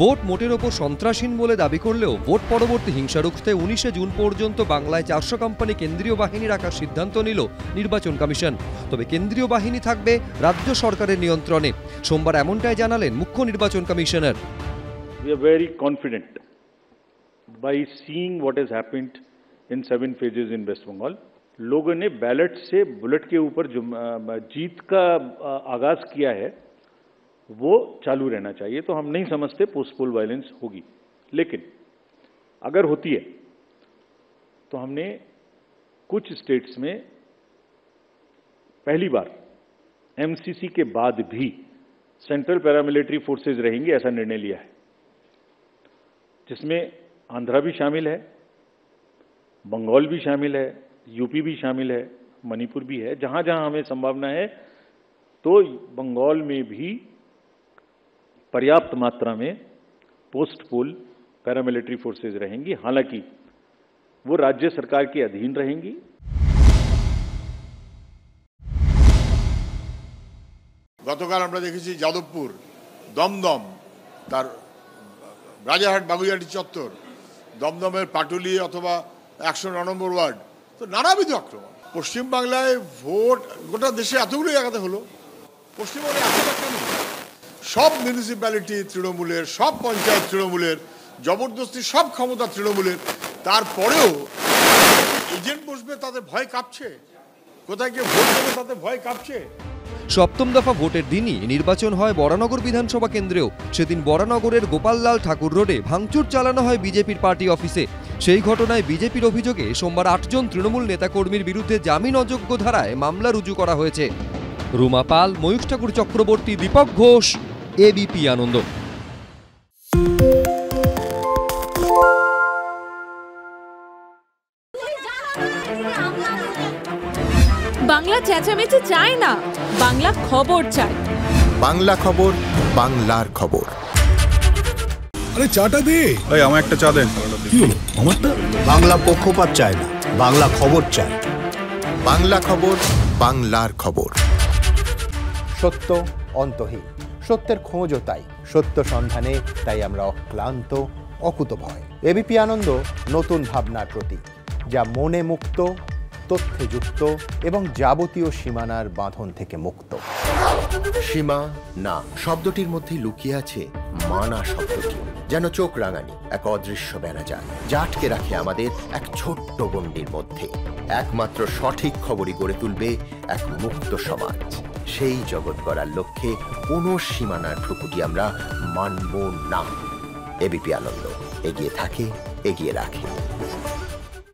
Vote মোটের ওপর সন্ত্রাসহীন বলে দাবি করলেও ভোট পরবর্তী হিংসা রুখতে 19শে জুন পর্যন্ত বাংলায় 400 কোম্পানি কেন্দ্রীয় বাহিনী রাখার সিদ্ধান্ত নিল নির্বাচন কমিশন। তবে কেন্দ্রীয় বাহিনী থাকবে রাজ্য সরকারের নিয়ন্ত্রণে। সোমবার এমনটাই জানালেন মুখ্য নির্বাচন commissioner. We are very confident by seeing what has happened in 7 phases in West Bengal. लोगों ने बैलेट से बुलेट के ऊपर जो जीत का आगाज किया है वो चालू रहना चाहिए। तो हम नहीं समझते पोस्ट पोल वायलेंस होगी, लेकिन अगर होती है तो हमने कुछ स्टेट्स में पहली बार एमसीसी के बाद भी सेंट्रल पैरामिलिट्री फोर्सेज रहेंगी ऐसा निर्णय लिया है, जिसमें आंध्रा भी शामिल है, बंगाल भी शामिल है, यूपी भी शामिल है, मणिपुर भी है। जहां जहां हमें संभावना है तो बंगाल में भी पर्याप्त मात्रा में पोस्ट पोल पैरामिलिट्री फोर्सेज रहेंगी। हालांकि वो राज्य सरकार के अधीन रहेंगी। গতকাল আমরা দেখেছি যাদবপুর, দমদম, তার রাজারহাট বাগুইয়াটি চত্বর, দমদমের পাটুলি অথবা 109 নম্বর ওয়ার্ড, তো নানাবিধ আক্রমণ। পশ্চিমবাংলায় ভোট গোটা দেশে এতগুলো জায়গাতে হলো, পশ্চিমবঙ্গে এতটা কেন? সব মিউনিসিপ্যালিটি তৃণমূলের, সব পঞ্চায়েত তৃণমূলের, জবরদস্তি সব ক্ষমতা তৃণমূলের, তারপরেও এজেন্ট বসবে তাদের ভয় কাঁপছে, কোথায় গিয়ে ভোট দেবে তাদের ভয় কাঁপছে। সপ্তম দফা ভোটের দিনই নির্বাচন হয় বরানগর বিধানসভা কেন্দ্রেও। সেদিন বরানগরের গোপাললাল ঠাকুর রোডে ভাঙচুর চালানো হয় বিজেপির পার্টি অফিসে। সেই ঘটনায় বিজেপির অভিযোগে সোমবার 8 জন তৃণমূল নেতাকর্মীর বিরুদ্ধে জামিন অযোগ্য ধারায় মামলা রুজু করা হয়েছে। রুমা পাল, ময়ূখ ঠাকুর চক্রবর্তী, দীপক ঘোষ, এবিপি আনন্দ। বাংলা চেঁচামেচি চায় না, বাংলা খবর চায়। বাংলা খবর, বাংলার খবর। আরে চাটা দে। এই আমার একটা চা দেন। কি হলো আমারটা? বাংলা পক্ষপাত চায় না, বাংলা খবর চায়। বাংলা খবর, বাংলার খবর। সত্য অন্তহীন, সত্যের খোঁজও তাই, সত্য সন্ধানে তাই আমরা অক্লান্ত, অকুতভয়। এবিপি আনন্দ নতুন ভাবনার প্রতীক, যা মনে মুক্ত, তথ্যে যুক্ত এবং যাবতীয় সীমানার বাঁধন থেকে মুক্ত। সীমা না শব্দটির মধ্যে লুকিয়ে আছে মানা শব্দটি, যেন চোখ রাঙানি এক অদৃশ্য ব্যানাজার, যা আটকে রাখে আমাদের এক ছোট্ট গণ্ডির মধ্যে। একমাত্র সঠিক খবরই গড়ে তুলবে এক মুক্ত সমাজ। সেই জগৎ গড়ার লক্ষ্যে কোনো সীমানার ঠুকুটি আমরা মানব না। এবিপি আনন্দ এগিয়ে থাকে, এগিয়ে রাখে।